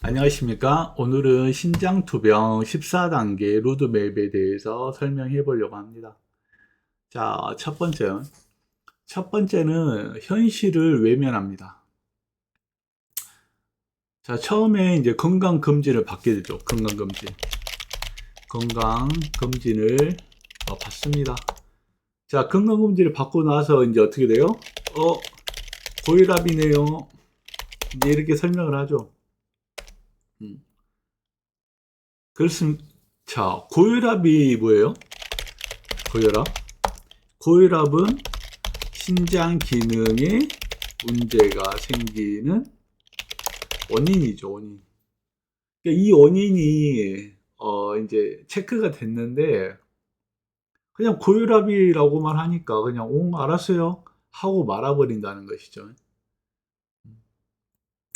안녕하십니까. 오늘은 신장투병 14단계 로드맵에 대해서 설명해 보려고 합니다. 자, 첫 번째는 현실을 외면합니다. 자, 처음에 이제 건강검진을 받게 되죠. 건강검진을 받습니다. 자, 건강검진을 받고 나서 이제 어떻게 돼요? 고혈압이네요. 이제 이렇게 설명을 하죠. 음. 그렇습니다. 자, 고혈압이 뭐예요? 고혈압? 고혈압은 신장 기능에 문제가 생기는 원인이죠, 원인. 그러니까 이 원인이, 이제 체크가 됐는데, 그냥 고혈압이라고만 하니까 그냥, 알았어요. 하고 말아버린다는 것이죠.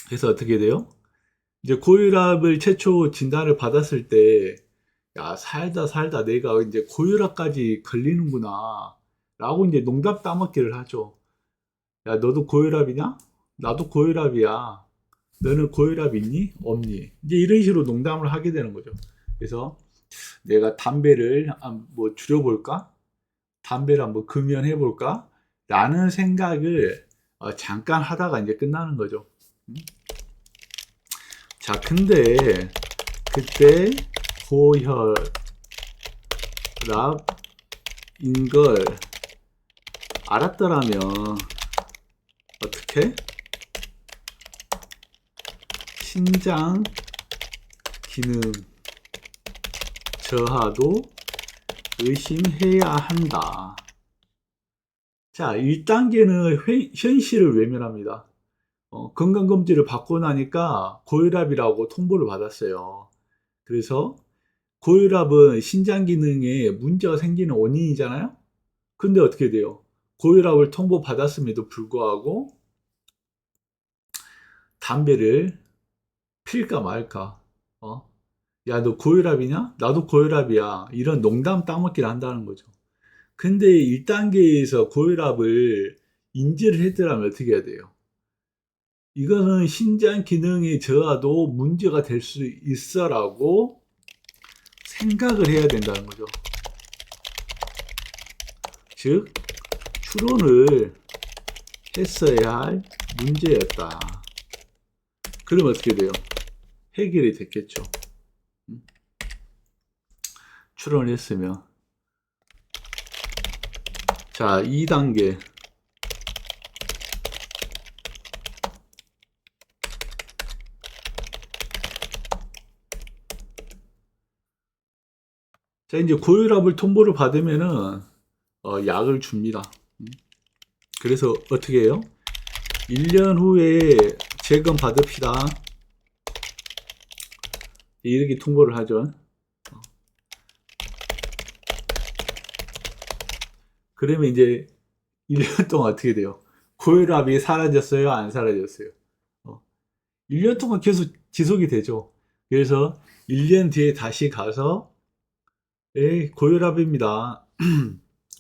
그래서 어떻게 돼요? 이제 고혈압을 최초 진단을 받았을 때, 야, 살다 살다 내가 이제 고혈압까지 걸리는구나. 라고 이제 농담 따먹기를 하죠. 야, 너도 고혈압이냐? 나도 고혈압이야. 너는 고혈압 있니? 없니? 이제 이런 식으로 농담을 하게 되는 거죠. 그래서 내가 담배를 뭐 줄여볼까? 담배를 한번 금연해볼까? 라는 생각을 잠깐 하다가 이제 끝나는 거죠. 자, 근데 그때 고혈압인 걸 알았더라면 어떻게? 신장 기능 저하도 의심해야 한다. 자, 1단계는 현실을 외면합니다. 건강검진을 받고 나니까 고혈압이라고 통보를 받았어요. 그래서 고혈압은 신장 기능에 문제가 생기는 원인이잖아요? 근데 어떻게 돼요? 고혈압을 통보받았음에도 불구하고 담배를 필까 말까? 야, 너 고혈압이냐? 나도 고혈압이야. 이런 농담 따먹기를 한다는 거죠. 근데 1단계에서 고혈압을 인지를 했더라면 어떻게 해야 돼요? 이거는 신장 기능의 저하도 문제가 될 수 있어라고 생각을 해야 된다는 거죠. 즉, 추론을 했어야 할 문제였다. 그럼 어떻게 돼요? 해결이 됐겠죠. 추론을 했으면. 자, 2단계. 자, 이제 고혈압을 통보를 받으면은, 약을 줍니다. 그래서 어떻게 해요? 1년 후에 재검 받읍시다. 이렇게 통보를 하죠. 그러면 이제 1년 동안 어떻게 돼요? 고혈압이 사라졌어요? 안 사라졌어요? 1년 동안 계속 지속이 되죠. 그래서 1년 뒤에 다시 가서 고혈압입니다.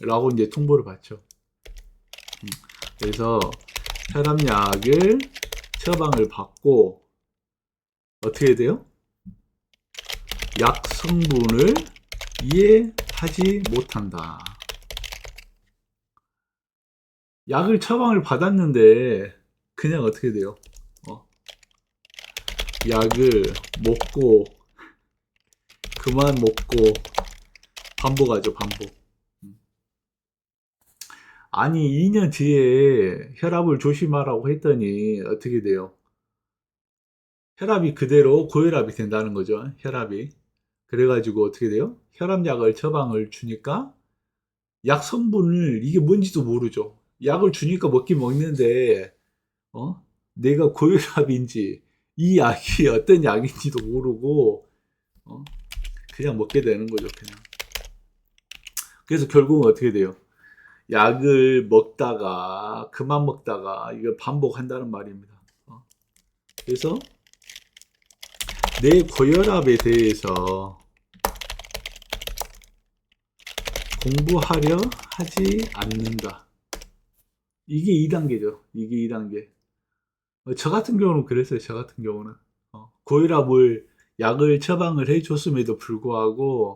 라고 이제 통보를 받죠. 그래서 혈압약을 처방을 받고 어떻게 돼요? 약 성분을 이해하지 못한다. 약을 처방을 받았는데 그냥 어떻게 돼요? 약을 먹고 그만 먹고 반복하죠, 반복. 아니 2년 뒤에 혈압을 조심하라고 했더니 어떻게 돼요? 혈압이 그대로 고혈압이 된다는 거죠. 혈압이. 그래가지고 어떻게 돼요? 혈압약을 처방을 주니까 약 성분을 이게 뭔지도 모르죠. 약을 주니까 먹긴 먹는데 내가 고혈압인지 이 약이 어떤 약인지도 모르고 그냥 먹게 되는 거죠. 그냥. 그래서 결국은 어떻게 돼요? 약을 먹다가 그만 먹다가 이걸 반복한다는 말입니다. 그래서 내 고혈압에 대해서 공부하려 하지 않는다. 이게 2단계죠. 이게 2단계. 저 같은 경우는 그랬어요. 저 같은 경우는. 고혈압을 약을 처방을 해줬음에도 불구하고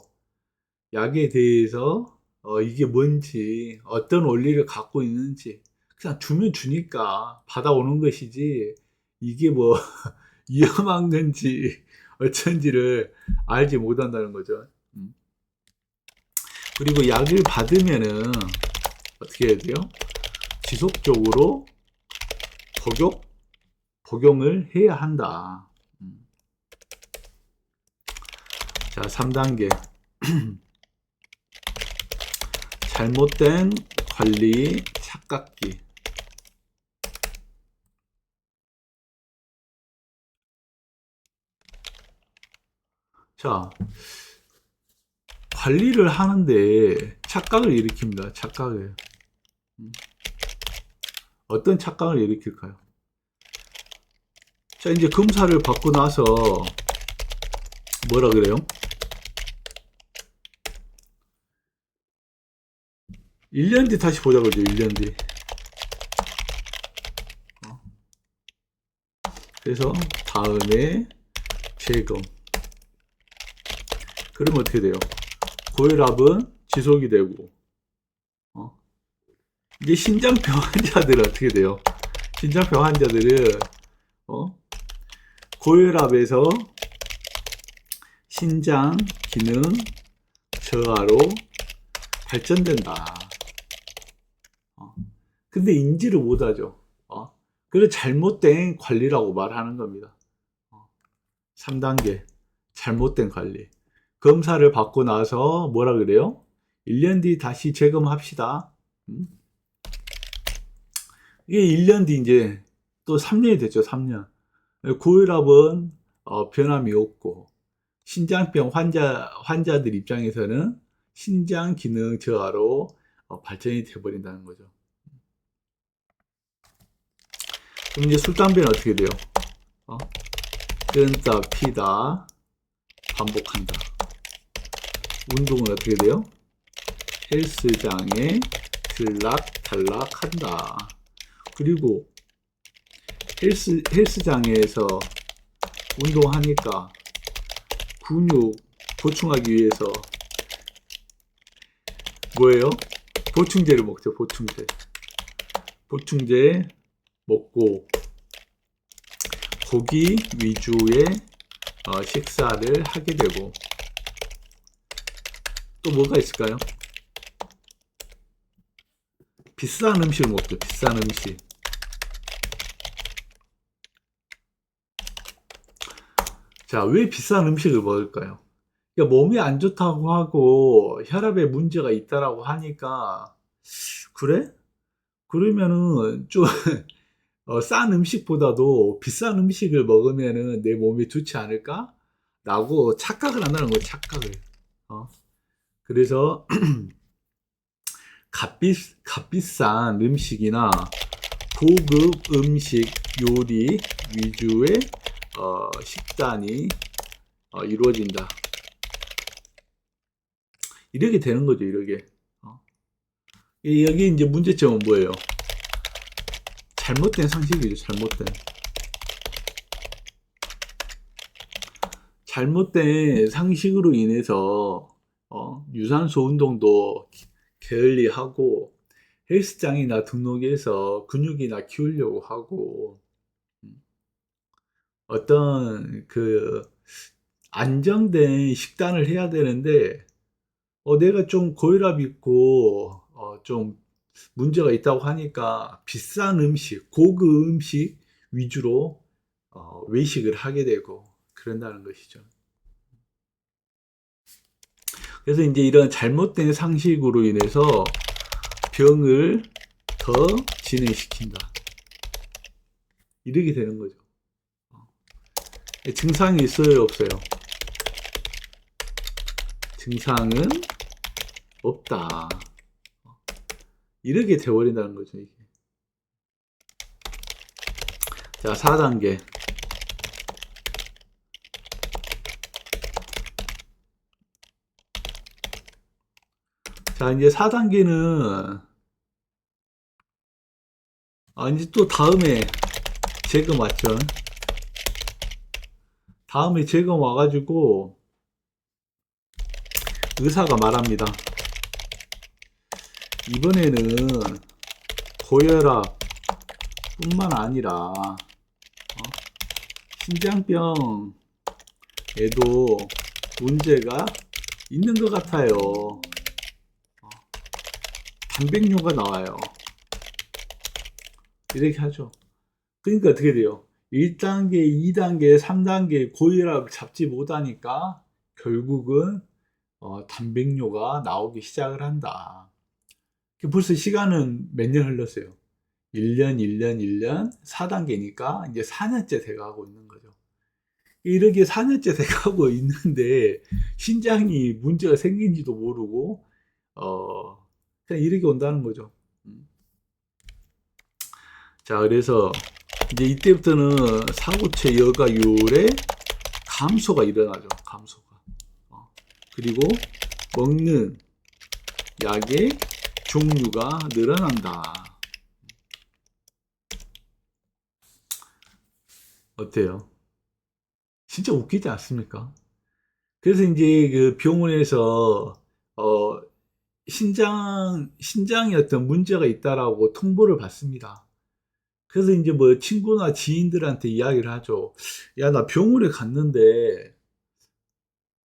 약에 대해서 이게 뭔지 어떤 원리를 갖고 있는지 그냥 주면 주니까 받아오는 것이지 이게 뭐 위험한 건지 어쩐지를 알지 못한다는 거죠. 그리고 약을 받으면은 어떻게 해야 돼요? 지속적으로 복용을 해야 한다. 자, 3단계. 잘못된 관리 착각기. 자, 관리를 하는데 착각을 일으킵니다. 착각을. 어떤 착각을 일으킬까요? 자, 이제 검사를 받고 나서 뭐라 그래요? 1년 뒤 다시 보자 그러죠. 1년 뒤. 그래서 다음에 재검. 그러면 어떻게 돼요? 고혈압은 지속이 되고 이제 신장병 환자들은 어떻게 돼요? 신장병 환자들은 고혈압에서 신장 기능 저하로 발전된다. 근데 인지를 못하죠. 그래서 잘못된 관리라고 말하는 겁니다. 3단계 잘못된 관리. 검사를 받고 나서 뭐라 그래요? 1년 뒤 다시 재검합시다. 이게 1년 뒤 이제 또 3년이 됐죠. 3년. 고혈압은 변함이 없고 신장병 환자들 입장에서는 신장 기능 저하로 발전이 돼버린다는 거죠. 그럼 이제 술, 담배는 어떻게 돼요? 끊다, 피다, 반복한다. 운동은 어떻게 돼요? 헬스장에 들락달락한다. 그리고 헬스장에서 운동하니까 근육 보충하기 위해서 뭐예요? 보충제를 먹죠. 보충제 먹고 고기 위주의 식사를 하게 되고 또 뭐가 있을까요? 비싼 음식을 먹죠. 비싼 음식. 자, 왜 비싼 음식을 먹을까요? 그러니까 몸이 안 좋다고 하고 혈압에 문제가 있다라고 하니까 그래? 그러면은 좀 싼 음식보다도 비싼 음식을 먹으면은 내 몸이 좋지 않을까? 라고 착각을 한다는 거예요. 착각을. 그래서 값비싼 음식이나 고급 음식 요리 위주의 식단이 이루어진다. 이렇게 되는 거죠. 이렇게. 여기 이제 문제점은 뭐예요? 잘못된 상식이죠. 잘못된 상식으로 인해서 유산소 운동도 게을리하고 헬스장이나 등록해서 근육이나 키우려고 하고 어떤 그 안정된 식단을 해야 되는데 내가 좀 고혈압 있고 좀 문제가 있다고 하니까 비싼 음식, 고급 음식 위주로 외식을 하게 되고 그런다는 것이죠. 그래서 이제 이런 잘못된 상식으로 인해서 병을 더 진행시킨다. 이렇게 되는 거죠. 증상이 있어요, 없어요? 증상은 없다. 이렇게 돼버린다는 거죠, 이게. 자, 4단계. 자, 이제 4단계는 이제 또 다음에 재검 맞죠? 다음에 제가 와가지고 의사가 말합니다. 이번에는 고혈압 뿐만 아니라 신장병에도 문제가 있는 것 같아요. 단백뇨가 나와요. 이렇게 하죠. 그러니까 어떻게 돼요? 1단계, 2단계, 3단계 고혈압을 잡지 못하니까 결국은 단백뇨가 나오기 시작을 한다. 벌써 시간은 몇 년 흘렀어요? 1년, 1년, 1년, 4단계니까 이제 4년째 돼가고 있는 거죠. 이렇게 4년째 돼가고 있는데 신장이 문제가 생긴지도 모르고 그냥 이렇게 온다는 거죠. 자, 그래서 이제 이때부터는 사고체 여가율의 감소가 일어나죠. 감소가. 그리고 먹는 약의 종류가 늘어난다. 어때요? 진짜 웃기지 않습니까? 그래서 이제 그 병원에서 신장에 어떤 문제가 있다라고 통보를 받습니다. 그래서 이제 뭐 친구나 지인들한테 이야기를 하죠. 야, 나 병원에 갔는데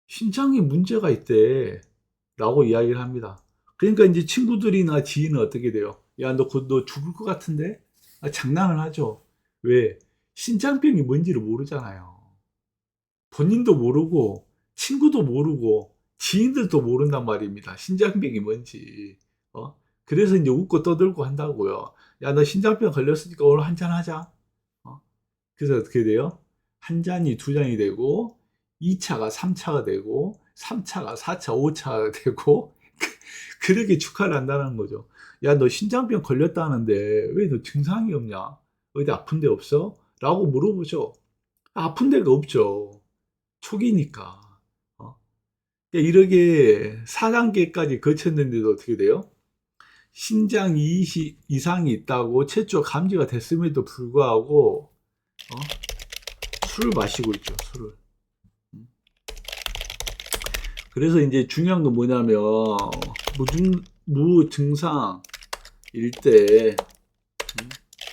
신장에 문제가 있대. 라고 이야기를 합니다. 그러니까 이제 친구들이나 지인은 어떻게 돼요? 야, 너 죽을 것 같은데? 장난을 하죠. 왜? 신장병이 뭔지를 모르잖아요. 본인도 모르고, 친구도 모르고, 지인들도 모른단 말입니다. 신장병이 뭔지. 그래서 이제 웃고 떠들고 한다고요. 야, 너 신장병 걸렸으니까 오늘 한잔 하자. 그래서 어떻게 돼요? 한 잔이 두 잔이 되고, 2차가 3차가 되고, 3차가 4차, 5차가 되고, 그렇게 축하를 한다는 거죠. 야, 너 신장병 걸렸다는데, 왜 너 증상이 없냐? 어디 아픈 데 없어? 라고 물어보죠. 아픈 데가 없죠. 초기니까. 이렇게 4단계까지 거쳤는데도 어떻게 돼요? 신장 이상이 있다고 최초 감지가 됐음에도 불구하고 술을 마시고 있죠. 술을. 그래서 이제 중요한 건 뭐냐면 무증상일 때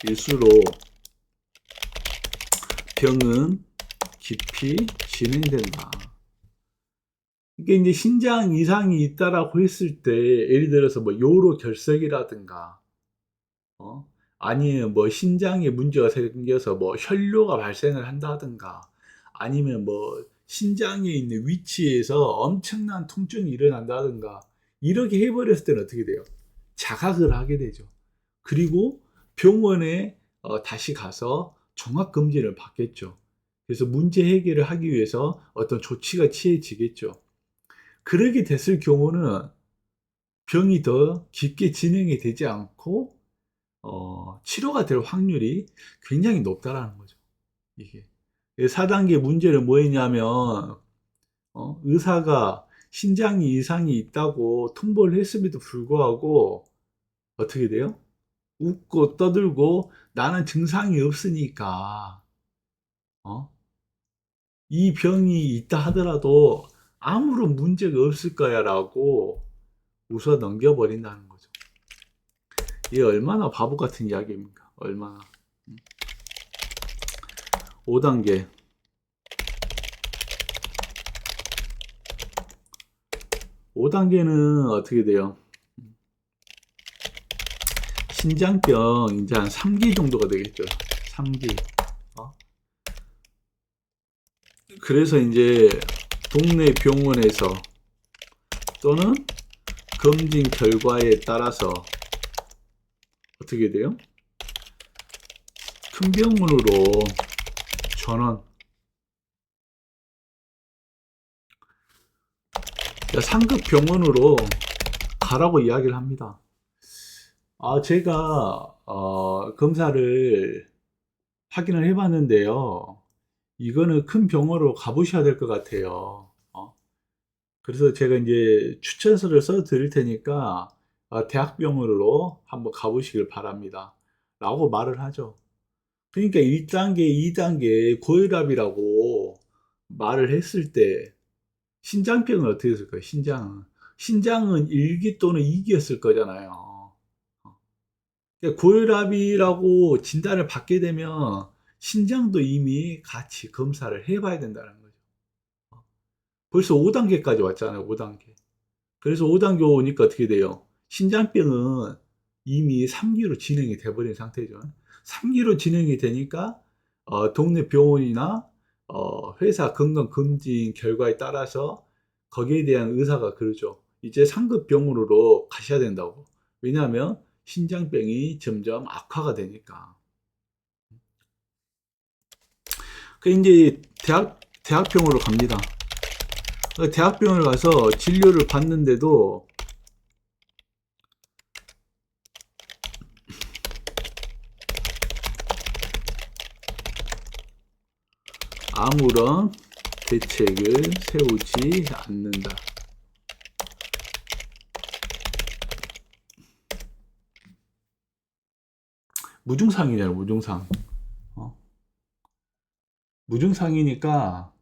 일수록 병은 깊이 진행된다. 이게 이제 신장 이상이 있다라고 했을 때 예를 들어서 뭐 요로 결석이라든가 아니면 뭐 신장에 문제가 생겨서 뭐 혈뇨가 발생을 한다든가 아니면 뭐 신장에 있는 위치에서 엄청난 통증이 일어난다든가 이렇게 해버렸을 때는 어떻게 돼요? 자각을 하게 되죠. 그리고 병원에 다시 가서 종합검진을 받겠죠. 그래서 문제 해결을 하기 위해서 어떤 조치가 취해지겠죠. 그렇게 됐을 경우는 병이 더 깊게 진행이 되지 않고 치료가 될 확률이 굉장히 높다라는 거죠. 이게 4단계 문제는 뭐였냐면 의사가 신장 이상이 있다고 통보를 했음에도 불구하고 어떻게 돼요? 웃고 떠들고 나는 증상이 없으니까 이 병이 있다 하더라도 아무런 문제가 없을 거야 라고 웃어 넘겨버린다는 거죠. 이게 얼마나 바보 같은 이야기입니까? 얼마나. 5단계. 5단계는 어떻게 돼요? 신장병 이제 한 3기 정도가 되겠죠. 3기. 그래서 이제 동네 병원에서 또는 검진 결과에 따라서 어떻게 돼요? 큰 병원으로 전원, 상급 병원으로 가라고 이야기를 합니다. 제가 검사를 확인을 해봤는데요. 이거는 큰 병원으로 가보셔야 될 것 같아요. 그래서 제가 이제 추천서를 써 드릴 테니까 대학병원으로 한번 가보시길 바랍니다. 라고 말을 하죠. 그러니까 1단계, 2단계 고혈압이라고 말을 했을 때 신장병은 어떻게 했을까요? 신장은 1기 또는 2기였을 거잖아요. 그러니까 고혈압이라고 진단을 받게 되면 신장도 이미 같이 검사를 해봐야 된다는 거죠. 벌써 5단계까지 왔잖아요. 5단계. 그래서 5단계 오니까 어떻게 돼요? 신장병은 이미 3기로 진행이 돼버린 상태죠. 3기로 진행이 되니까 동네 병원이나 회사 건강검진 결과에 따라서 거기에 대한 의사가 그러죠. 이제 상급 병원으로 가셔야 된다고. 왜냐하면 신장병이 점점 악화가 되니까. 그 이제 대학병원으로 갑니다. 대학병원을 가서 진료를 받는데도 아무런 대책을 세우지 않는다. 무증상이잖아요, 무증상. 무증상이니까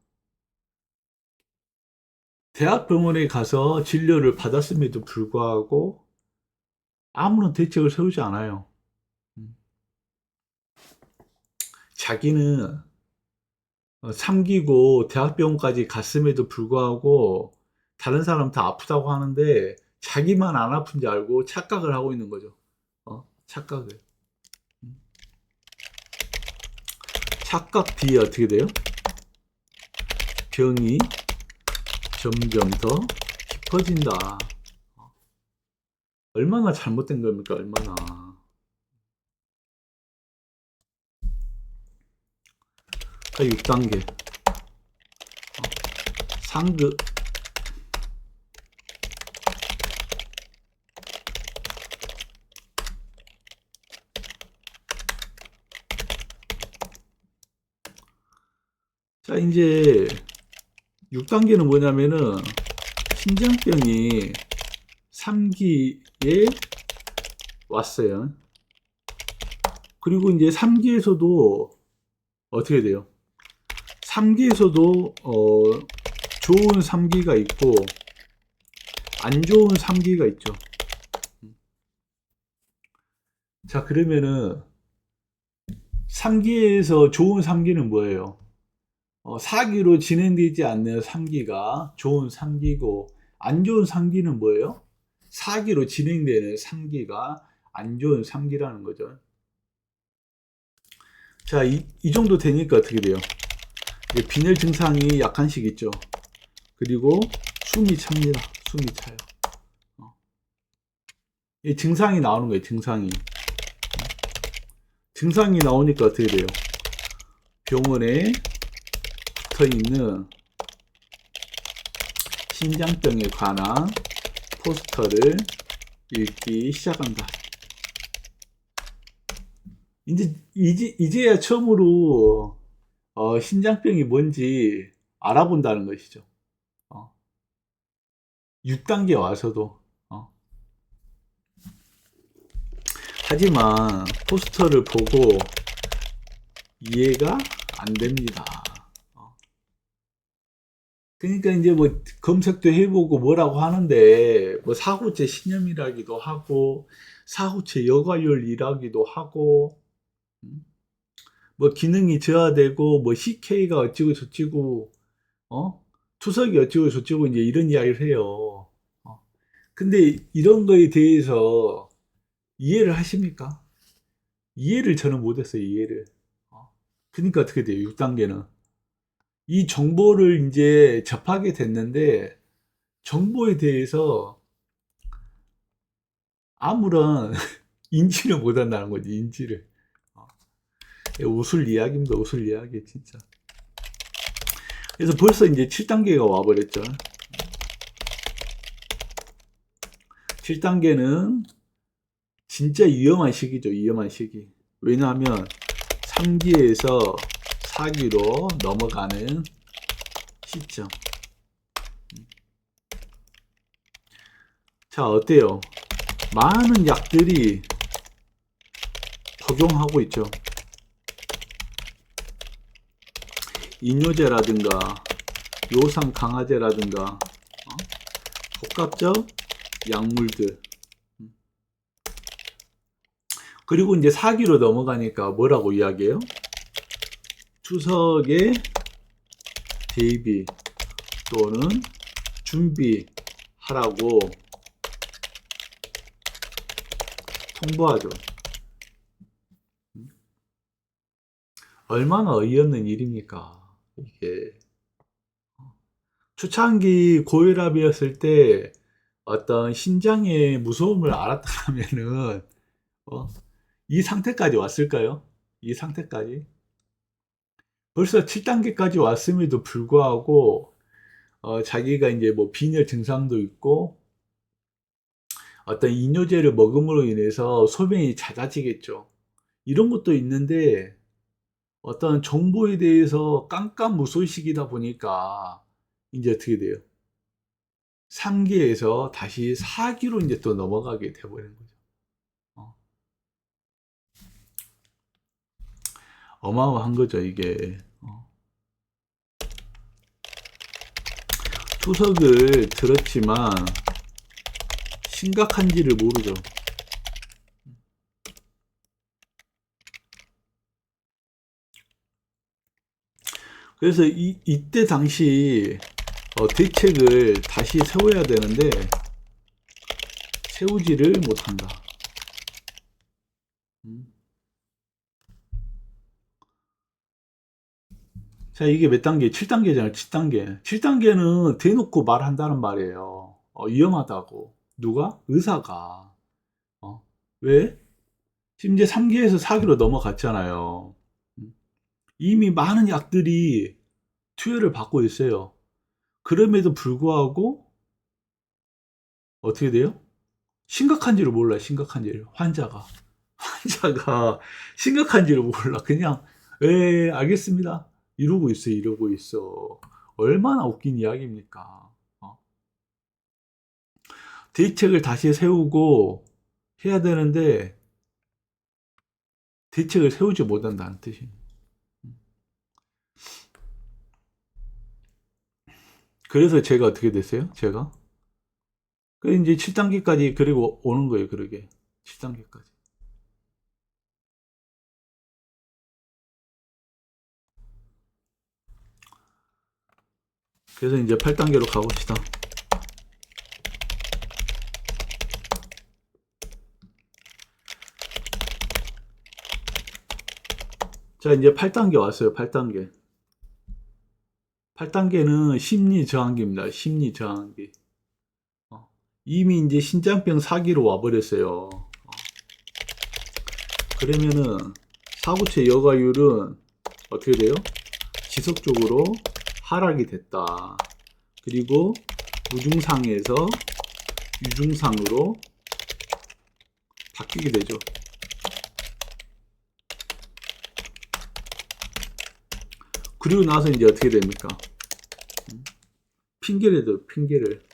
대학병원에 가서 진료를 받았음에도 불구하고 아무런 대책을 세우지 않아요. 자기는 3기고 대학병원까지 갔음에도 불구하고 다른 사람 다 아프다고 하는데 자기만 안 아픈 줄 알고 착각을 하고 있는 거죠. 착각을. 착각 뒤에 어떻게 돼요? 병이 점점 더 깊어진다. 얼마나 잘못된 겁니까? 얼마나. 6단계. 상급. 자, 이제 6단계는 뭐냐면은 신장병이 3기에 왔어요. 그리고 이제 3기에서도 어떻게 돼요? 3기에서도 좋은 3기가 있고 안 좋은 3기가 있죠. 자, 그러면은 3기에서 좋은 3기는 뭐예요? 4기로 진행되지 않는 3기가 좋은 3기고 안 좋은 3기는 뭐예요? 4기로 진행되는 3기가 안 좋은 3기라는 거죠. 자, 이 정도 되니까 어떻게 돼요? 빈혈 증상이 약간씩 있죠. 그리고 숨이 찹니다. 숨이 차요. 이 증상이 나오는 거예요. 증상이 나오니까 어떻게 돼요? 병원에 붙어 있는 신장병에 관한 포스터를 읽기 시작한다. 이제야 처음으로 신장병이 뭔지 알아본다는 것이죠. 6단계 와서도. 하지만 포스터를 보고 이해가 안 됩니다. 그러니까 이제 뭐 검색도 해보고 뭐라고 하는데 뭐 사후체 신염이라기도 하고 사후체 여과열이라기도 하고 뭐 기능이 저하되고 뭐 CK가 어찌고 저찌고 투석이 어찌고 저찌고 이제 이런 이야기를 해요. 근데 이런 거에 대해서 이해를 하십니까? 이해를 저는 못했어요. 이해를. 그러니까 어떻게 돼요? 6단계는 이 정보를 이제 접하게 됐는데 정보에 대해서 아무런 인지를 못한다는 거지. 인지를. 웃을 이야기입니다. 웃을 이야기 진짜. 그래서 벌써 이제 7단계가 와버렸죠. 7단계는 진짜 위험한 시기죠. 위험한 시기. 왜냐하면 3기에서 4기로 넘어가는 시점. 자, 어때요? 많은 약들이 복용하고 있죠. 이뇨제라든가 요상 강화제라든가 복합적 약물들. 그리고 이제 사기로 넘어가니까 뭐라고 이야기해요? 추석에 대비 또는 준비하라고 통보하죠. 얼마나 어이없는 일입니까? 이게 초창기 고혈압이었을 때 어떤 심장의 무서움을 알았다면은 이 상태까지 왔을까요? 이 상태까지? 벌써 7단계까지 왔음에도 불구하고 자기가 이제 뭐 빈혈 증상도 있고 어떤 이뇨제를 먹음으로 인해서 소변이 잦아지겠죠. 이런 것도 있는데 어떤 정보에 대해서 깜깜무소식이다 보니까 이제 어떻게 돼요? 3기에서 다시 4기로 이제 또 넘어가게 돼버리는 거죠. 어마어마한 거죠, 이게. 추석을 들었지만 심각한지를 모르죠. 그래서 이때 당시 대책을 다시 세워야 되는데 세우지를 못한다. 자, 이게 몇 단계? 7단계잖아요. 7단계. 7단계는 대놓고 말한다는 말이에요. 위험하다고. 누가? 의사가. 왜? 지금 이제 3기에서 4기로 넘어갔잖아요. 이미 많은 약들이 투여를 받고 있어요. 그럼에도 불구하고 어떻게 돼요? 심각한지를 몰라요. 심각한지를. 환자가 심각한지를 몰라. 그냥 알겠습니다. 이러고 있어. 이러고 있어. 얼마나 웃긴 이야기입니까? 대책을 다시 세우고 해야 되는데 대책을 세우지 못한다는 뜻이에요. 그래서 제가 어떻게 됐어요? 제가 이제 7단계까지 그리고 오는 거예요. 그러게 7단계까지. 그래서 이제 8단계로 가봅시다. 자, 이제 8단계 왔어요. 8단계. 8단계는 심리 저항기입니다. 심리 저항기. 이미 이제 신장병 4기로 와버렸어요. 그러면은 사구체 여과율은 어떻게 돼요? 지속적으로 하락이 됐다. 그리고 무증상에서 유증상으로 바뀌게 되죠. 그리고 나서 이제 어떻게 됩니까? 핑계를 둬, 핑계를.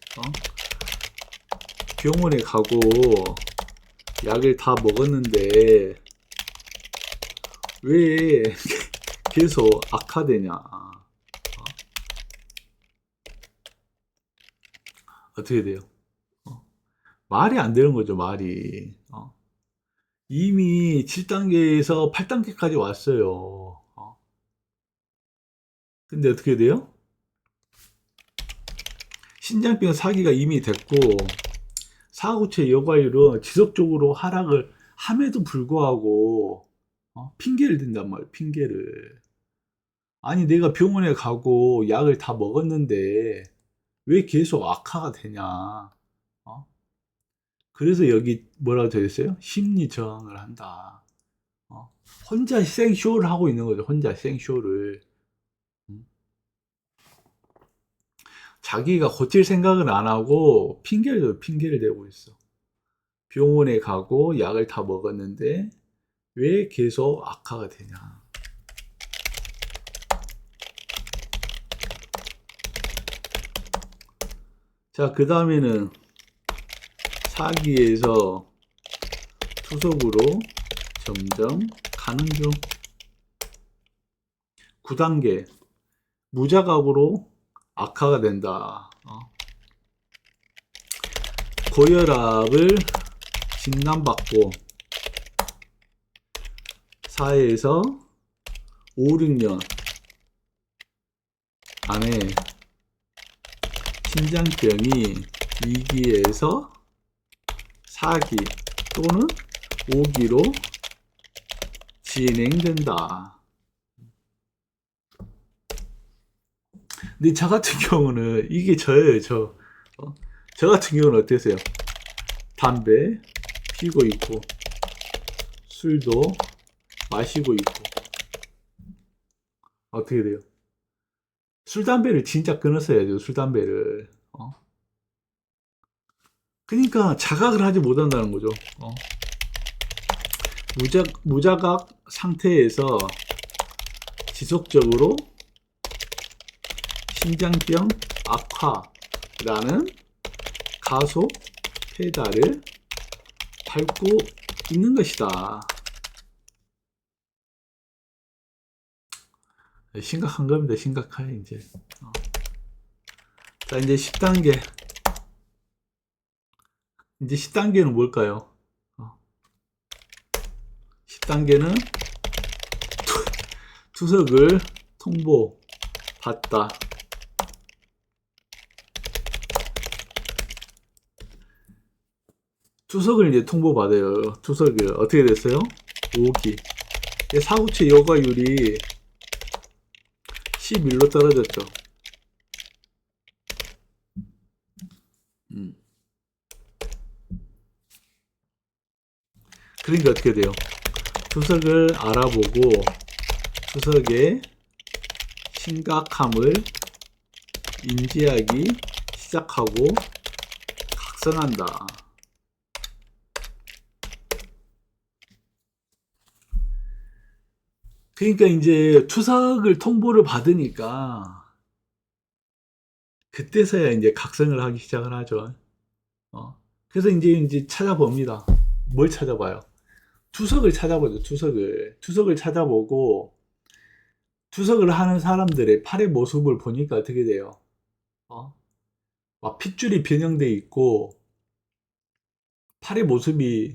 병원에 가고 약을 다 먹었는데 왜 계속 악화되냐? 어떻게 돼요? 말이 안 되는 거죠, 말이. 이미 7단계에서 8단계까지 왔어요. 근데 어떻게 돼요? 신장병 4기가 이미 됐고 사구체 여과율은 지속적으로 하락을 함에도 불구하고 핑계를 댄단 말이에요. 핑계를. 아니 내가 병원에 가고 약을 다 먹었는데 왜 계속 악화가 되냐. 그래서 여기 뭐라고 되어 있어요? 심리 저항을 한다. 혼자 생쇼를 하고 있는 거죠. 혼자 생쇼를. 자기가 고칠 생각은 안 하고 핑계를 대고 있어. 병원에 가고 약을 다 먹었는데 왜 계속 악화가 되냐. 자, 그 다음에는 4기에서 투석으로 점점 가는 중. 9단계 무자각으로 악화가 된다. 고혈압을 진단받고 사회에서 5, 6년 안에 심장병이 2기에서 4기 또는 5기로 진행된다. 근데 저 같은 경우는 이게 저예요. 저 같은 경우는 어떠세요? 담배 피고 있고 술도 마시고 있고 어떻게 돼요? 술 담배를 진짜 끊었어야죠. 술 담배를. 그러니까 자각을 하지 못한다는 거죠. 무자각 상태에서 지속적으로 심장병 악화라는 가속 페달을 밟고 있는 것이다. 심각한 겁니다. 심각해, 이제. 자, 이제 10단계. 이제 10단계는 뭘까요? 10단계는 투석을 통보받다. 투석을 이제 통보받아요. 투석이 어떻게 됐어요? 5기. 사고체 여과율이 11로 떨어졌죠. 그러니까 어떻게 돼요? 투석을 알아보고 투석의 심각함을 인지하기 시작하고 각성한다. 그러니까 이제 투석을 통보를 받으니까 그때서야 이제 각성을 하기 시작을 하죠. 그래서 이제 찾아봅니다. 뭘 찾아봐요? 투석을 찾아보죠. 투석을 찾아보고 투석을 하는 사람들의 팔의 모습을 보니까 어떻게 돼요? 막 핏줄이 변형돼 있고 팔의 모습이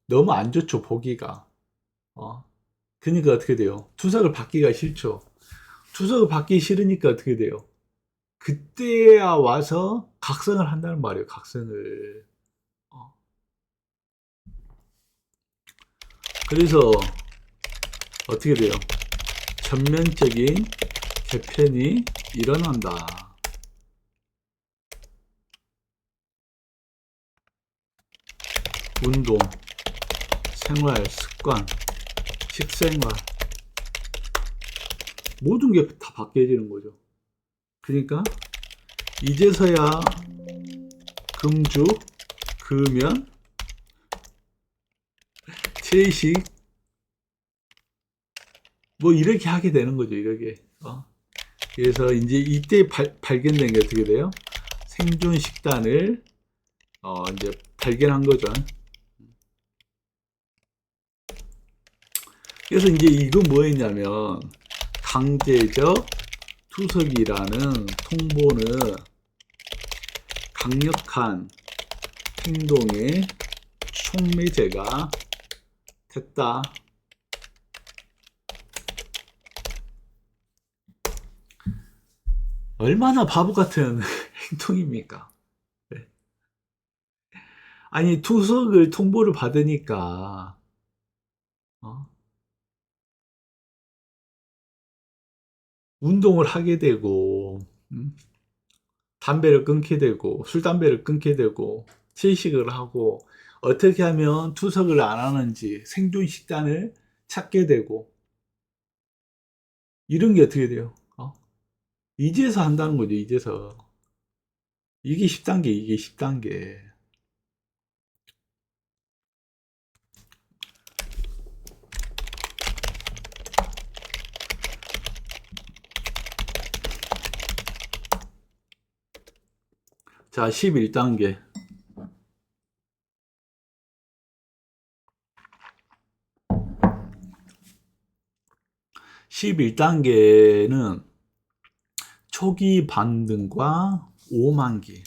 너무 안 좋죠. 보기가. 그러니까 어떻게 돼요? 투석을 받기가 싫죠. 투석을 받기 싫으니까 어떻게 돼요? 그때야 와서 각성을 한다는 말이에요. 각성을. 그래서 어떻게 돼요? 전면적인 개편이 일어난다. 운동, 생활, 습관, 식생활 모든 게 다 바뀌어지는 거죠. 그러니까 이제서야 금주, 금연, 채식 뭐 이렇게 하게 되는 거죠. 이렇게. 그래서 이제 이때 발견된 게 어떻게 돼요? 생존 식단을 이제 발견한 거죠. 그래서 이제 이거 뭐였냐면 강제적 투석이라는 통보는 강력한 행동의 촉매제가 됐다. 얼마나 바보 같은 행동입니까? 아니, 투석을 통보를 받으니까, 어? 운동을 하게 되고, 담배를 끊게 되고, 술, 담배를 끊게 되고, 채식을 하고, 어떻게 하면 투석을 안 하는지 생존 식단을 찾게 되고, 이런 게 어떻게 돼요? 이제서 한다는 거죠, 이제서. 이게 10단계, 이게 10단계. 자, 11단계. 11단계는 초기 반등과 5만기.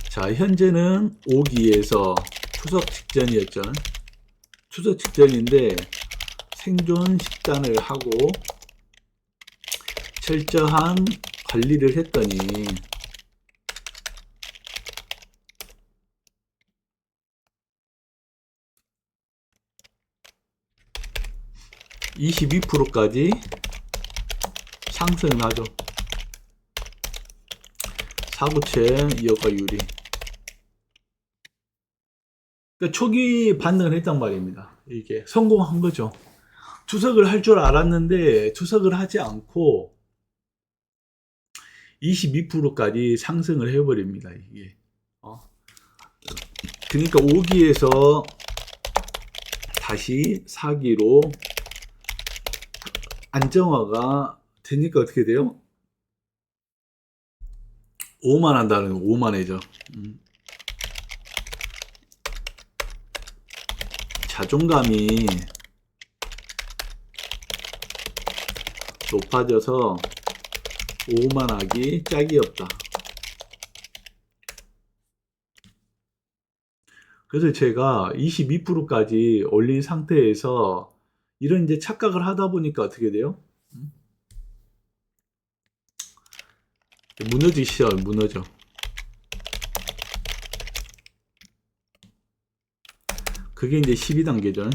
자, 현재는 5기에서 추석 직전이었죠. 추석 직전인데 생존 식단을 하고 철저한 관리를 했더니 22%까지 상승을 하죠. 사구채 2억가 유리. 그러니까 초기 반등을 했단 말입니다. 이게 성공한 거죠. 투석을 할 줄 알았는데 투석을 하지 않고 22%까지 상승을 해버립니다. 이게. 그러니까 5기에서 다시 4기로 안정화가 되니까 어떻게 돼요? 오만한다는 거, 오만해져. 자존감이 높아져서 오만하기 짝이 없다. 그래서 제가 22%까지 올린 상태에서 이런 이제 착각을 하다 보니까 어떻게 돼요? 무너지시죠, 무너져. 그게 이제 12단계죠.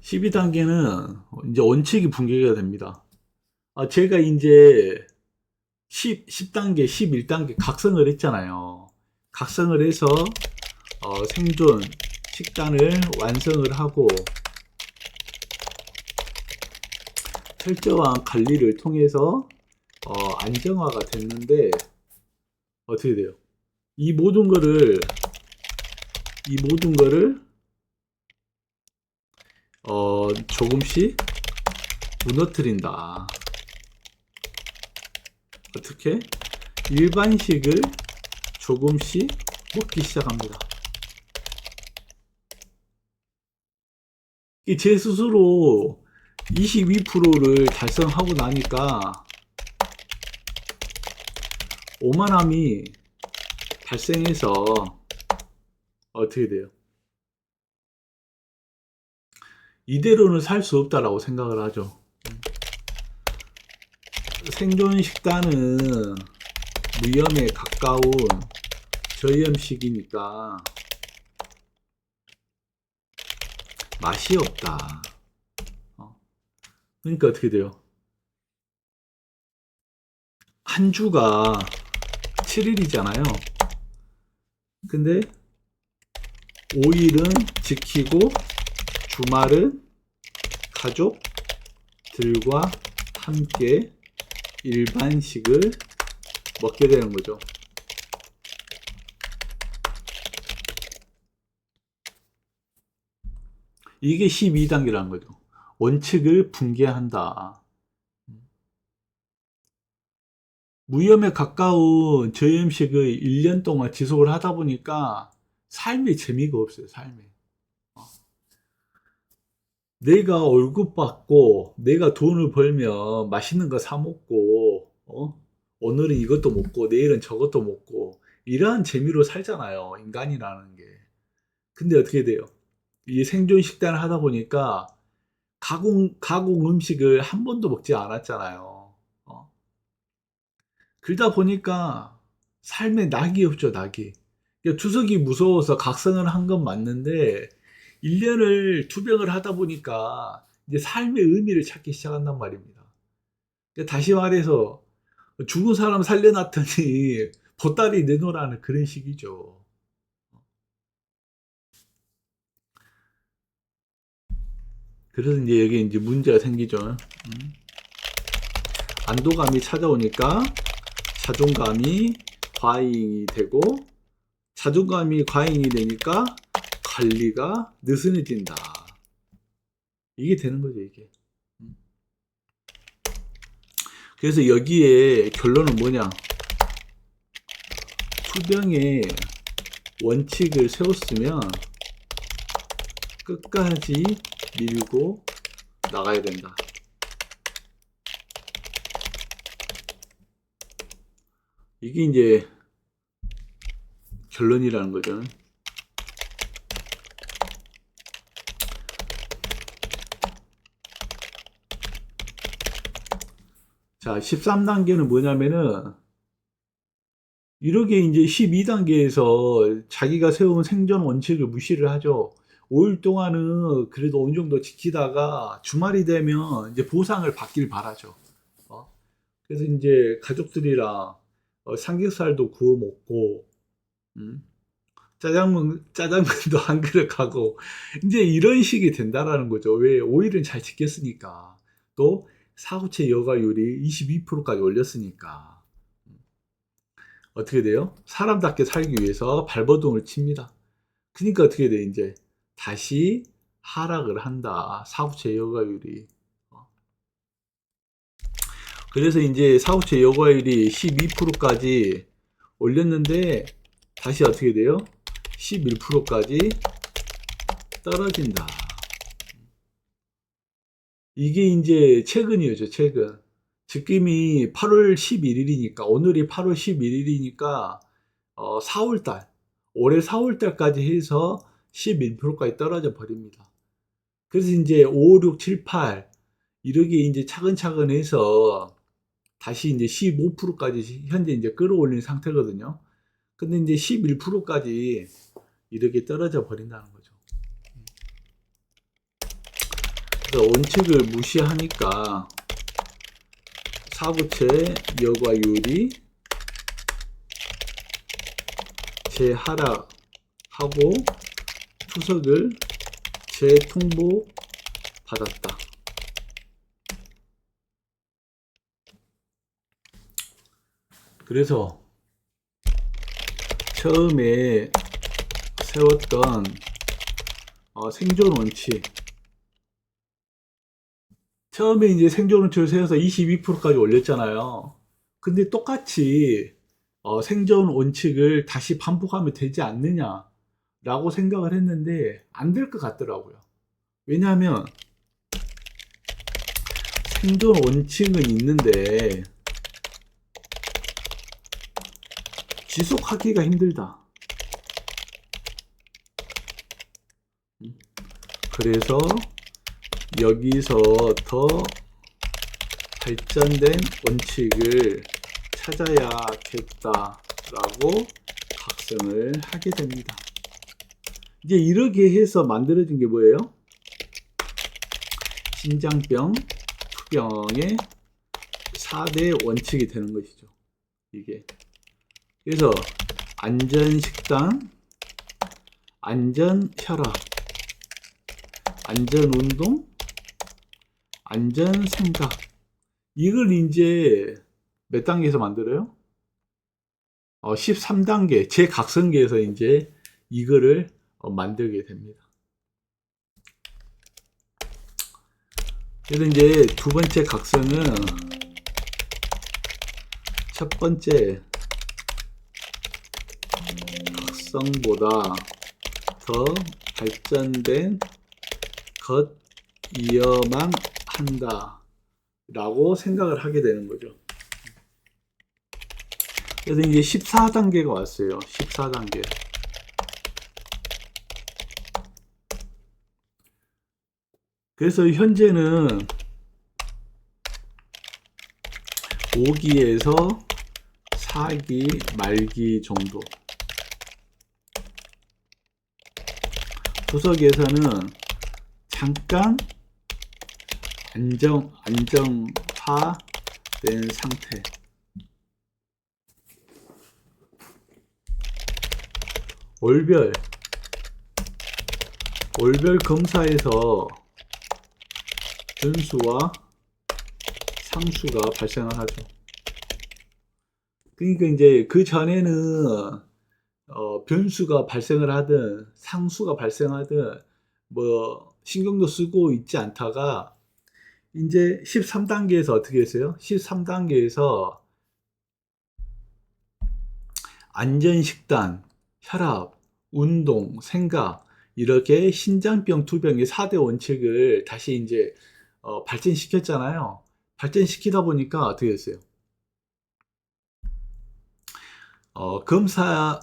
(12단계는) 이제 원칙이 붕괴가 됩니다. 제가 이제 10단계, 11단계 각성을 했잖아요. 각성을 해서 생존 식단을 완성을 하고 철저한 관리를 통해서 안정화가 됐는데 어떻게 돼요? 이 모든 거를 조금씩 무너뜨린다. 어떻게? 일반식을 조금씩 먹기 시작합니다. 제 스스로 22%를 달성하고 나니까 오만함이 발생해서 어떻게 돼요? 이대로는 살 수 없다라고 생각을 하죠. 생존 식단은 무염에 가까운 저염식이니까 맛이 없다. 그러니까 어떻게 돼요? 한 주가 7일이잖아요. 근데 5일은 지키고 주말은 가족들과 함께 일반식을 먹게 되는 거죠. 이게 12단계라는 거죠. 원칙을 붕괴한다. 무염에 가까운 저염식을 1년 동안 지속을 하다 보니까 삶에 재미가 없어요. 삶에. 내가 월급 받고 내가 돈을 벌면 맛있는 거 사 먹고 오늘은 이것도 먹고 내일은 저것도 먹고 이러한 재미로 살잖아요. 인간이라는 게. 근데 어떻게 돼요? 이 생존 식단을 하다 보니까 가공 음식을 한 번도 먹지 않았잖아요. 그러다 보니까 삶에 낙이 없죠, 낙이. 그러니까 투석이 무서워서 각성을 한 건 맞는데 1년을 투병을 하다 보니까 이제 삶의 의미를 찾기 시작한단 말입니다. 그러니까 다시 말해서 죽은 사람 살려놨더니 보따리 내놓으라는 그런 식이죠. 그래서 이제 여기 이제 문제가 생기죠. 안도감이 찾아오니까 자존감이 과잉이 되고, 자존감이 과잉이 되니까 관리가 느슨해진다. 이게 되는 거죠, 이게. 그래서 여기에 결론은 뭐냐? 투병의 원칙을 세웠으면 끝까지 밀고 나가야 된다. 이게 이제 결론이라는 거죠. 자, 13단계는 뭐냐면은, 이렇게 이제 12단계에서 자기가 세운 생존 원칙을 무시를 하죠. 5일 동안은 그래도 어느 정도 지키다가 주말이 되면 이제 보상을 받길 바라죠. 그래서 이제 가족들이랑 삼겹살도 구워 먹고, 음, 짜장면도 한 그릇 하고, 이제 이런 식이 된다라는 거죠. 왜? 5일은 잘 지켰으니까. 또, 사후체 여가율이 22%까지 올렸으니까. 어떻게 돼요? 사람답게 살기 위해서 발버둥을 칩니다. 그러니까 어떻게 돼, 이제? 다시 하락을 한다. 사후체 여가율이. 그래서 이제 사후체 여가율이 12%까지 올렸는데, 다시 어떻게 돼요? 11%까지 떨어진다. 이게 이제 최근이었죠, 최근. 지금이 8월 11일이니까, 오늘이 8월 11일이니까, 4월달, 올해 4월달까지 해서 11%까지 떨어져 버립니다. 그래서 이제 5, 6, 7, 8, 이렇게 이제 차근차근 해서 다시 이제 15%까지 현재 이제 끌어올린 상태거든요. 근데 이제 11%까지 이렇게 떨어져 버린다는 거죠. 그래서 원칙을 무시하니까 사부채 여과율이 재하락하고 투석을 재통보받았다. 그래서 처음에 세웠던 생존 원칙, 처음에 이제 생존 원칙을 세워서 22%까지 올렸잖아요. 근데 똑같이 생존 원칙을 다시 반복하면 되지 않느냐라고 생각을 했는데 안 될 것 같더라고요. 왜냐하면 생존 원칙은 있는데 지속하기가 힘들다. 그래서 여기서 더 발전된 원칙을 찾아야겠다라고 각성을 하게 됩니다. 이제 이렇게 해서 만들어진 게 뭐예요? 신장병, 투병의 4대 원칙이 되는 것이죠. 이게. 그래서 안전식단, 안전혈압, 안전운동, 안전생각. 이걸 이제 몇 단계에서 만들어요? 13단계, 제각성기에서 이제 이거를 만들게 됩니다. 그래서 이제 두 번째 각성은 첫 번째 각성보다 더 발전된 것이어만 한다 라고 생각을 하게 되는 거죠. 그래서 이제 14단계가 왔어요. 14단계. 그래서 현재는 5기에서 4기 말기 정도. 구석에서는 잠깐 안정화된 상태. 월별 검사에서 변수와 상수가 발생을 하죠. 그러니까 이제 그 전에는 변수가 발생을 하든 상수가 발생하든 뭐 신경도 쓰고 있지 않다가 이제 13단계에서 어떻게 했어요? 13단계에서 안전식단, 혈압, 운동, 생각 이렇게 신장병, 투병의 4대 원칙을 다시 이제 발전시켰잖아요. 발전시키다 보니까 어떻게 됐어요? 검사,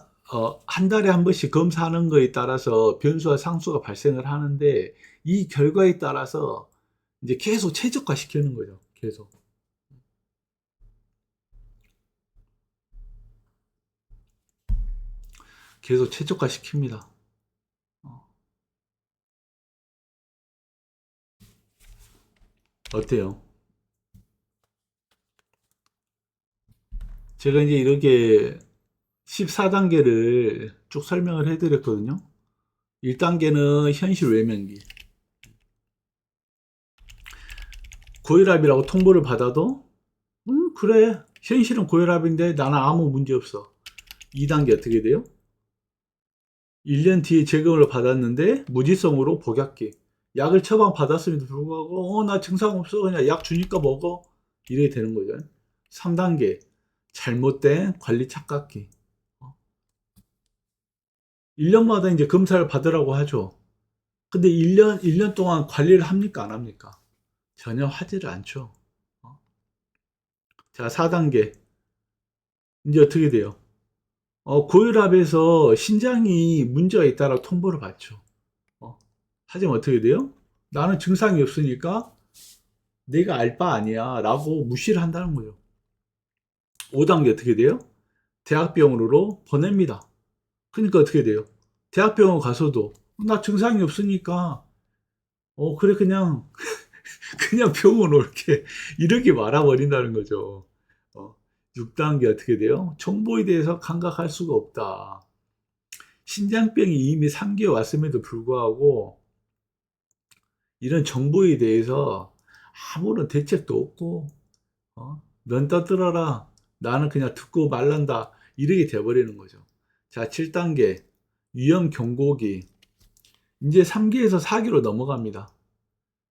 한 달에 한 번씩 검사하는 거에 따라서 변수와 상수가 발생을 하는데, 이 결과에 따라서 이제 계속 최적화 시키는 거죠. 계속. 계속 최적화 시킵니다. 어, 어때요? 제가 이제 이렇게 14단계를 쭉 설명을 해드렸거든요. 1단계는 현실 외면기. 고혈압이라고 통보를 받아도, 그래. 현실은 고혈압인데 나는 아무 문제 없어. 2단계 어떻게 돼요? 1년 뒤에 재검을 받았는데 무지성으로 복약기. 약을 처방 받았음에도 불구하고 나 증상 없어 그냥 약 주니까 먹어 이렇게 되는 거죠. 3단계 잘못된 관리 착각기. 1년마다 이제 검사를 받으라고 하죠. 근데 1년 동안 관리를 합니까 안 합니까? 전혀 하지를 않죠. 어? 자, 4단계 이제 어떻게 돼요? 고혈압에서 신장이 문제가 있다라고 통보를 받죠. 어, 하지만 어떻게 돼요? 나는 증상이 없으니까 내가 알 바 아니야 라고 무시를 한다는 거죠. 5단계 어떻게 돼요? 대학병원으로 보냅니다. 그러니까 어떻게 돼요? 대학병원 가서도 나 증상이 없으니까 그래 그냥 그냥 병원 올게 이렇게 말아버린다는 거죠. 6단계 어떻게 돼요? 정보에 대해서 감각할 수가 없다. 신장병이 이미 3기에 왔음에도 불구하고 이런 정보에 대해서 아무런 대책도 없고 넌 떠들어라. 나는 그냥 듣고 말란다. 이렇게 돼버리는 거죠. 자, 7단계 위험 경고기. 이제 3기에서 4기로 넘어갑니다.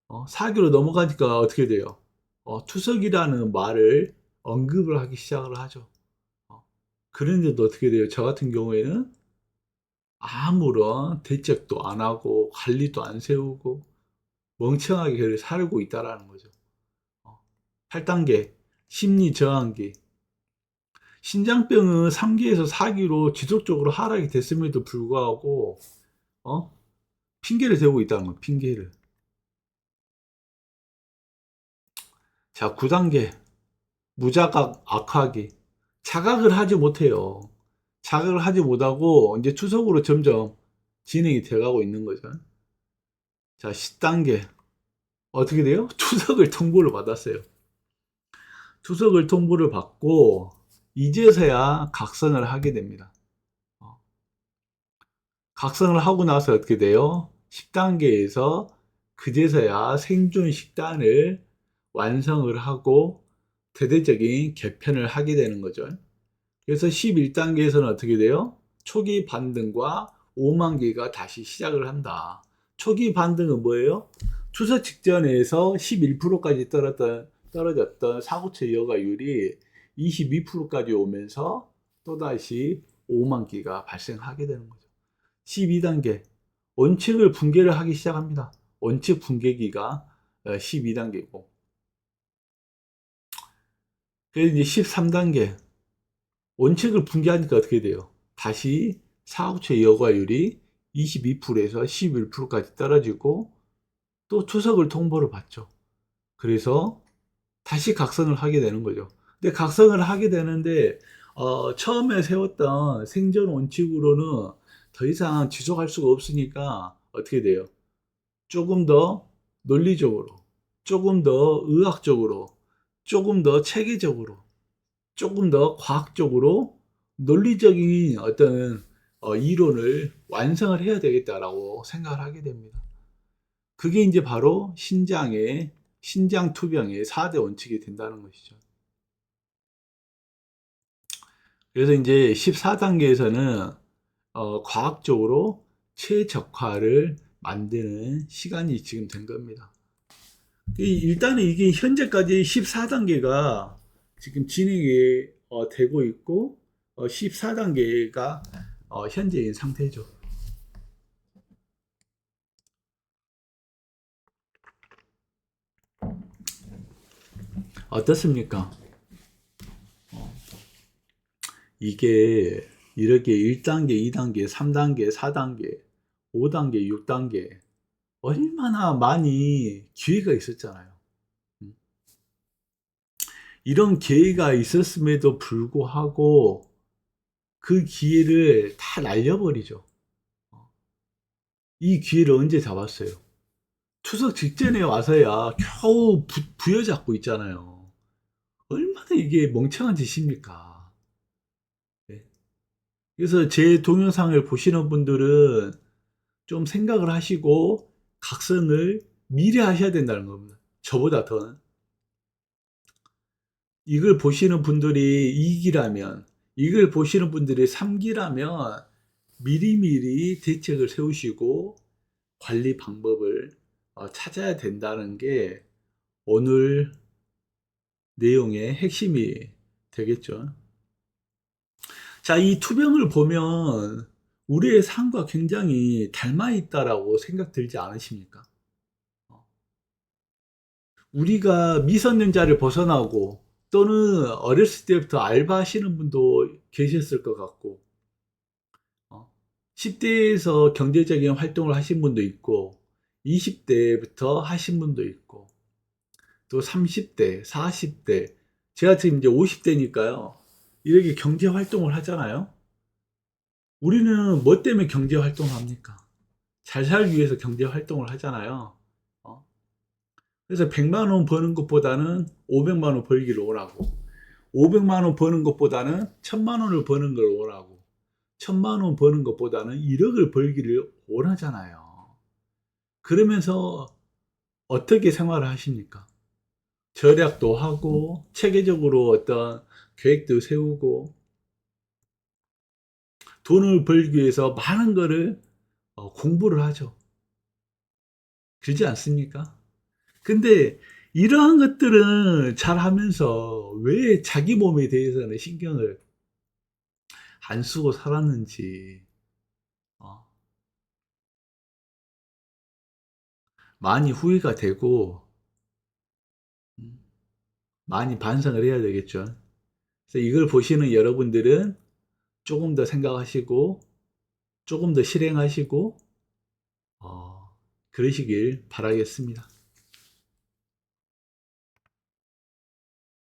4기로 넘어가니까 어떻게 돼요? 투석이라는 말을 언급을 하기 시작을 하죠. 그런데도 어떻게 돼요? 저 같은 경우에는 아무런 대책도 안 하고 관리도 안 세우고 멍청하게 살고 있다라는 거죠. 8단계 심리 저항기. 신장병은 3기에서 4기로 지속적으로 하락이 됐음에도 불구하고 어? 핑계를 대고 있다는 거예요. 핑계를. 자, 9단계 무자각 악화기. 자각을 하지 못해요. 자각을 하지 못하고 이제 투석으로 점점 진행이 돼가고 있는 거죠. 자, 10단계 어떻게 돼요? 투석을 통보를 받았어요. 투석을 통보를 받고 이제서야 각성을 하게 됩니다. 각성을 하고 나서 어떻게 돼요? 10단계에서 그제서야 생존 식단을 완성을 하고 대대적인 개편을 하게 되는 거죠. 그래서 11단계에서는 어떻게 돼요? 초기 반등과 오만기가 다시 시작을 한다. 초기 반등은 뭐예요? 투서 직전에서 11%까지 떨어졌던 사고체 여과율이 22%까지 오면서 또다시 오만기가 발생하게 되는 거죠. 12단계 원칙을 붕괴를 하기 시작합니다. 원칙 붕괴기가 12단계고 그래서 이제 13단계 원칙을 붕괴하니까 어떻게 돼요? 다시 사후체 여과율이 22%에서 11%까지 떨어지고 또 투석을 통보를 받죠. 그래서 다시 각성을 하게 되는 거죠. 근데 각성을 하게 되는데 처음에 세웠던 생존 원칙으로는 더 이상 지속할 수가 없으니까 어떻게 돼요? 조금 더 논리적으로, 조금 더 의학적으로, 조금 더 체계적으로, 조금 더 과학적으로 논리적인 어떤 이론을 완성을 해야 되겠다라고 생각을 하게 됩니다. 그게 이제 바로 신장 투병의 4대 원칙이 된다는 것이죠. 그래서 이제 14단계에서는 과학적으로 최적화를 만드는 시간이 지금 된 겁니다. 일단은 이게 현재까지 14단계가 지금 진행이 되고 있고 14단계가 현재인 상태죠. 어떻습니까? 이게 이렇게 1단계, 2단계, 3단계, 4단계, 5단계, 6단계 얼마나 많이 기회가 있었잖아요. 이런 기회가 있었음에도 불구하고 그 기회를 다 날려버리죠. 이 기회를 언제 잡았어요? 추석 직전에 와서야 겨우 부여잡고 있잖아요. 얼마나 이게 멍청한 짓입니까? 네. 그래서 제 동영상을 보시는 분들은 좀 생각을 하시고 각성을 미리 하셔야 된다는 겁니다. 저보다 더. 이걸 보시는 분들이 2기라면, 이걸 보시는 분들이 3기라면 미리미리 대책을 세우시고 관리 방법을 찾아야 된다는 게 오늘 내용의 핵심이 되겠죠. 자, 이 투병을 보면 우리의 삶과 굉장히 닮아 있다라고 생각 들지 않으십니까? 우리가 미성년자를 벗어나고 또는 어렸을 때부터 알바하시는 분도 계셨을 것 같고 10대에서 경제적인 활동을 하신 분도 있고 20대부터 하신 분도 있고 또 30대, 40대 제가 지금 이제 50대니까요. 이렇게 경제 활동을 하잖아요. 우리는 뭐 때문에 경제 활동을 합니까? 잘 살기 위해서 경제 활동을 하잖아요. 어? 그래서 100만 원 버는 것보다는 500만 원 벌기를 원하고 500만 원 버는 것보다는 1000만 원을 버는 걸 원하고 1000만 원 버는 것보다는 1억을 벌기를 원하잖아요. 그러면서 어떻게 생활을 하십니까? 절약도 하고 체계적으로 어떤 계획도 세우고 돈을 벌기 위해서 많은 거를 공부를 하죠. 그렇지 않습니까? 근데 이러한 것들은 잘 하면서 왜 자기 몸에 대해서는 신경을 안 쓰고 살았는지 어, 많이 후회가 되고 음, 많이 반성을 해야 되겠죠. 그래서 이걸 보시는 여러분들은 조금 더 생각하시고 조금 더 실행하시고 그러시길 바라겠습니다.